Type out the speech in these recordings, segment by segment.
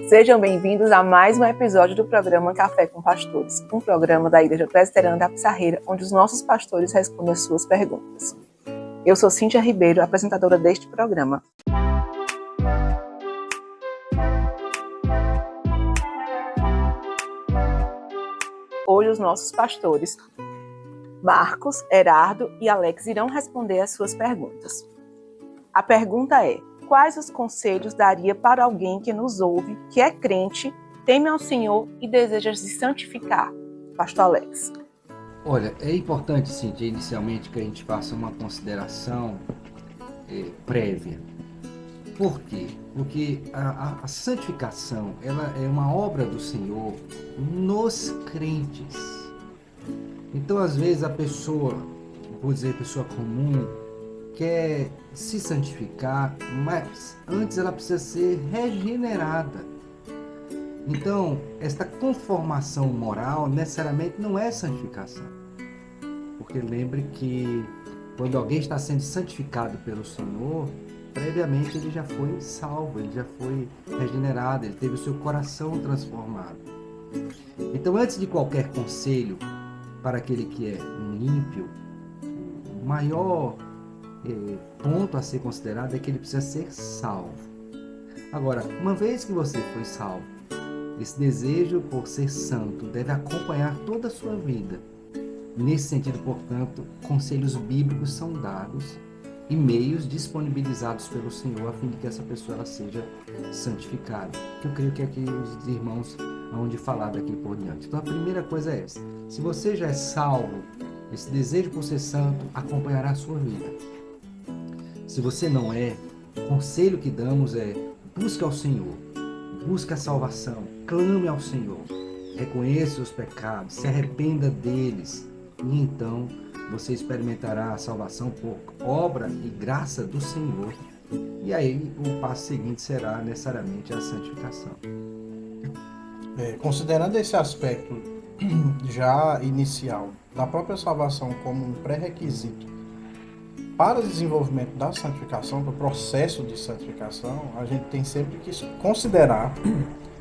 Sejam bem-vindos a mais um episódio do programa Café com Pastores, um programa da Igreja Presbiteriana da Pissarreira, onde os nossos pastores respondem as suas perguntas. Eu sou Cíntia Ribeiro, apresentadora deste programa. Hoje os nossos pastores, Marcos, Herardo e Alex, irão responder as suas perguntas. A pergunta é: quais os conselhos daria para alguém que nos ouve, que é crente, teme ao Senhor e deseja se santificar? Pastor Alex. Olha, é importante, Cíntia, inicialmente que a gente faça uma consideração prévia. Por quê? Porque a santificação, ela é uma obra do Senhor nos crentes. Então, às vezes, a pessoa comum, quer se santificar, mas antes ela precisa ser regenerada. Então, esta conformação moral necessariamente não é santificação. Porque lembre que quando alguém está sendo santificado pelo Senhor, previamente ele já foi salvo, ele já foi regenerado, ele teve o seu coração transformado. Então, antes de qualquer conselho para aquele que é um ímpio, o maior ponto a ser considerado é que ele precisa ser salvo. Agora, uma vez que você foi salvo, esse desejo por ser santo deve acompanhar toda a sua vida. Nesse sentido, portanto, conselhos bíblicos são dados e meios disponibilizados pelo Senhor a fim de que essa pessoa ela seja santificada. Que eu creio que aqui os irmãos hão de falar daqui por diante. Então, a primeira coisa é essa: se você já é salvo, esse desejo por ser santo acompanhará a sua vida. Se você não é, o conselho que damos é: busque ao Senhor, busque a salvação, clame ao Senhor, reconheça os pecados, se arrependa deles, e então você experimentará a salvação por obra e graça do Senhor. E aí o passo seguinte será necessariamente a santificação. Considerando esse aspecto já inicial da própria salvação como um pré-requisito para o desenvolvimento da santificação, do processo de santificação, a gente tem sempre que considerar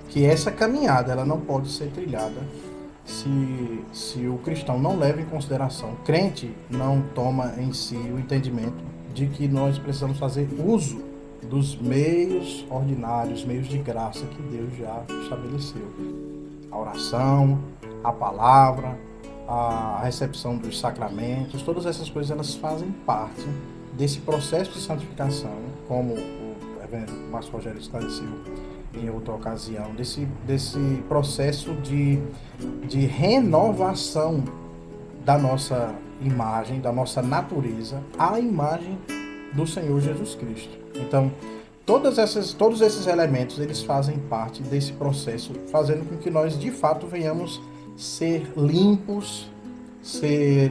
que essa caminhada ela não pode ser trilhada se o cristão não leva em consideração, o crente não toma em si o entendimento de que nós precisamos fazer uso dos meios ordinários, meios de graça que Deus já estabeleceu. A oração, a palavra, a recepção dos sacramentos, todas essas coisas elas fazem parte desse processo de santificação, como o reverendo Márcio Rogério esclareceu em outra ocasião, desse processo de renovação da nossa imagem, da nossa natureza, à imagem do Senhor Jesus Cristo. Então, todos esses elementos eles fazem parte desse processo, fazendo com que nós de fato venhamos ser limpos,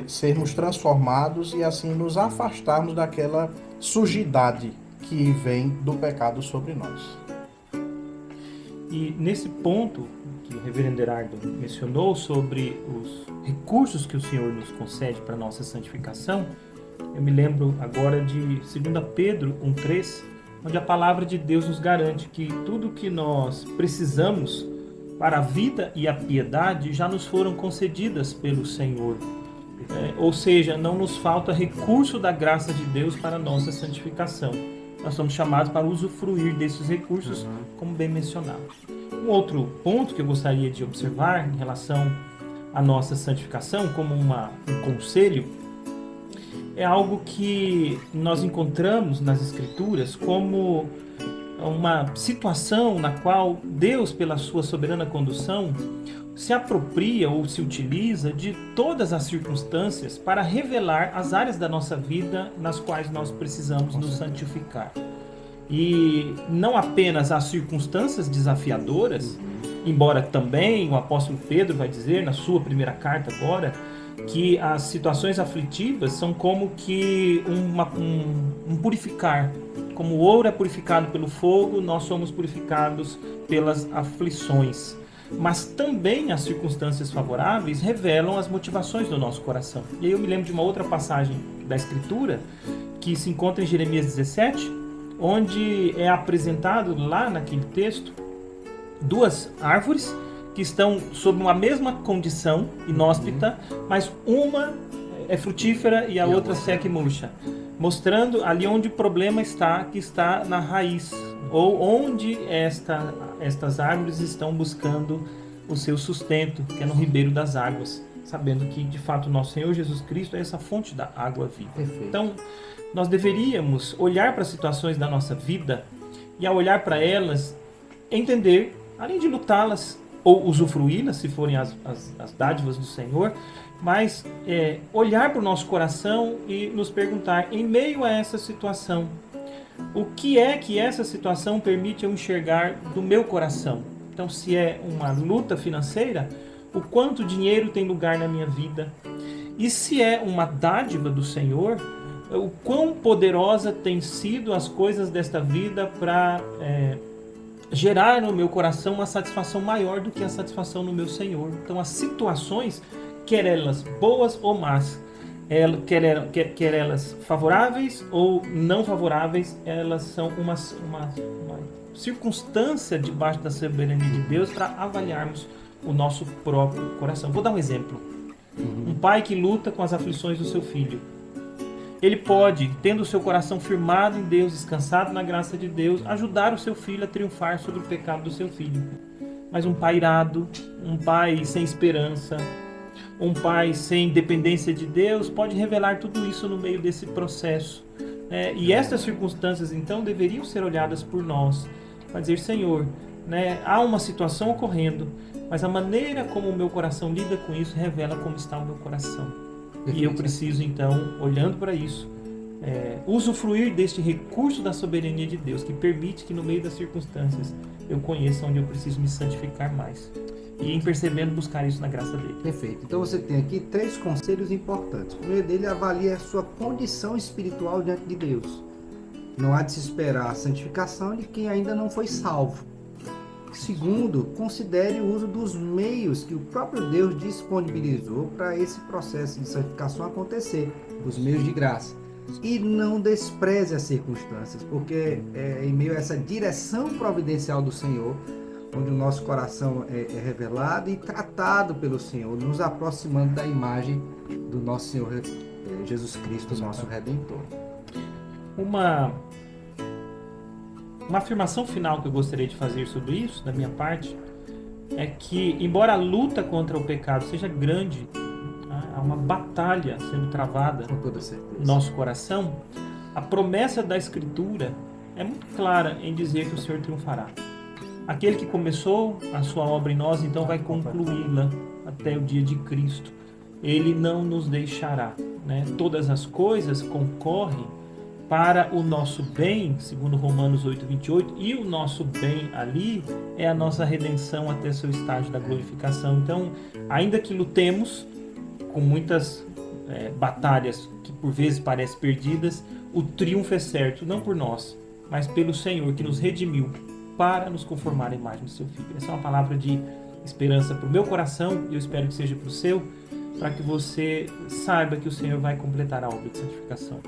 sermos transformados e assim nos afastarmos daquela sujidade que vem do pecado sobre nós. E nesse ponto que o reverendo Herardo mencionou sobre os recursos que o Senhor nos concede para a nossa santificação, eu me lembro agora de 2 Pedro 1,3, onde a palavra de Deus nos garante que tudo que nós precisamos para a vida e a piedade já nos foram concedidas pelo Senhor. Ou seja, não nos falta recurso da graça de Deus para a nossa santificação. Nós somos chamados para usufruir desses recursos, como bem mencionado. Um outro ponto que eu gostaria de observar em relação à nossa santificação, como um conselho, é algo que nós encontramos nas Escrituras como uma situação na qual Deus, pela sua soberana condução, se apropria ou se utiliza de todas as circunstâncias para revelar as áreas da nossa vida nas quais nós precisamos nos santificar. E não apenas as circunstâncias desafiadoras, embora também o apóstolo Pedro vai dizer na sua primeira carta agora, que as situações aflitivas são como que um purificar. Como o ouro é purificado pelo fogo, nós somos purificados pelas aflições. Mas também as circunstâncias favoráveis revelam as motivações do nosso coração. E aí eu me lembro de uma outra passagem da Escritura que se encontra em Jeremias 17, onde é apresentado lá naquele texto duas árvores que estão sob uma mesma condição inóspita, mas uma é frutífera e a outra seca e murcha, mostrando ali onde o problema está, que está na raiz, ou onde estas árvores estão buscando o seu sustento, que é no ribeiro das águas, sabendo que de fato o nosso Senhor Jesus Cristo é essa fonte da água viva. Perfeito. Então, nós deveríamos olhar para as situações da nossa vida e, ao olhar para elas, entender, além de lutá-las ou usufruí-las, se forem as dádivas do Senhor, mas olhar para o nosso coração e nos perguntar, em meio a essa situação, o que é que essa situação permite eu enxergar do meu coração? Então, se é uma luta financeira, o quanto dinheiro tem lugar na minha vida? E se é uma dádiva do Senhor, o quão poderosa tem sido as coisas desta vida para gerar no meu coração uma satisfação maior do que a satisfação no meu Senhor. Então, as situações, quer elas boas ou más, quer elas favoráveis ou não favoráveis, elas são uma circunstância debaixo da soberania de Deus para avaliarmos o nosso próprio coração. Vou dar um exemplo. Um pai que luta com as aflições do seu filho. Ele pode, tendo o seu coração firmado em Deus, descansado na graça de Deus, ajudar o seu filho a triunfar sobre o pecado do seu filho. Mas um pai irado, um pai sem esperança, um pai sem dependência de Deus, pode revelar tudo isso no meio desse processo. E estas circunstâncias, então, deveriam ser olhadas por nós, para dizer, Senhor, há uma situação ocorrendo, mas a maneira como o meu coração lida com isso revela como está o meu coração. E eu preciso, então, olhando para isso, usufruir deste recurso da soberania de Deus, que permite que no meio das circunstâncias eu conheça onde eu preciso me santificar mais. E em percebendo, buscar isso na graça dele. Perfeito. Então você tem aqui 3 conselhos importantes. O primeiro dele avalia a sua condição espiritual diante de Deus. Não há de se esperar a santificação de quem ainda não foi salvo. Segundo, considere o uso dos meios que o próprio Deus disponibilizou para esse processo de santificação acontecer, os meios de graça. E não despreze as circunstâncias, porque é em meio a essa direção providencial do Senhor, onde o nosso coração é revelado e tratado pelo Senhor, nos aproximando da imagem do nosso Senhor Jesus Cristo, nosso Redentor. Uma afirmação final que eu gostaria de fazer sobre isso, da minha parte, é que, embora a luta contra o pecado seja grande, há uma batalha sendo travada Com toda certeza. no nosso coração, a promessa da Escritura é muito clara em dizer que o Senhor triunfará. Aquele que começou a sua obra em nós, então vai concluí-la até o dia de Cristo. Ele não nos deixará. Todas as coisas concorrem para o nosso bem, segundo Romanos 8:28, e o nosso bem ali é a nossa redenção até seu estágio da glorificação. Então, ainda que lutemos com muitas batalhas que por vezes parecem perdidas, o triunfo é certo, não por nós, mas pelo Senhor que nos redimiu para nos conformar à imagem do seu Filho. Essa é uma palavra de esperança para o meu coração e eu espero que seja para o seu, para que você saiba que o Senhor vai completar a obra de santificação.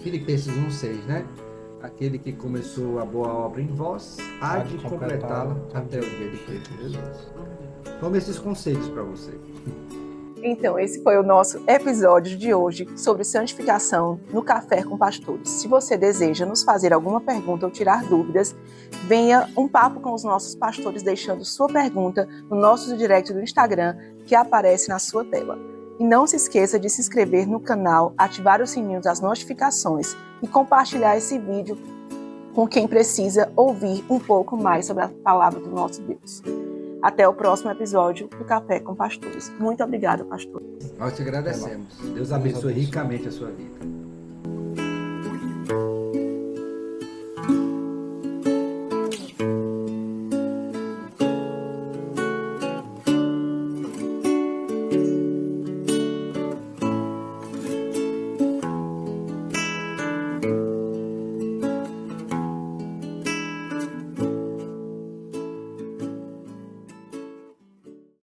Filipenses 1:6, Aquele que começou a boa obra em vós, há de completá-la até o dia de Cristo Jesus. Tome esses conselhos para você. Então, esse foi o nosso episódio de hoje sobre santificação no Café com Pastores. Se você deseja nos fazer alguma pergunta ou tirar dúvidas, venha um papo com os nossos pastores deixando sua pergunta no nosso direct do Instagram que aparece na sua tela. E não se esqueça de se inscrever no canal, ativar o sininho das notificações e compartilhar esse vídeo com quem precisa ouvir um pouco mais sobre a palavra do nosso Deus. Até o próximo episódio do Café com Pastores. Muito obrigada, pastor. Nós te agradecemos. Deus abençoe ricamente a sua vida.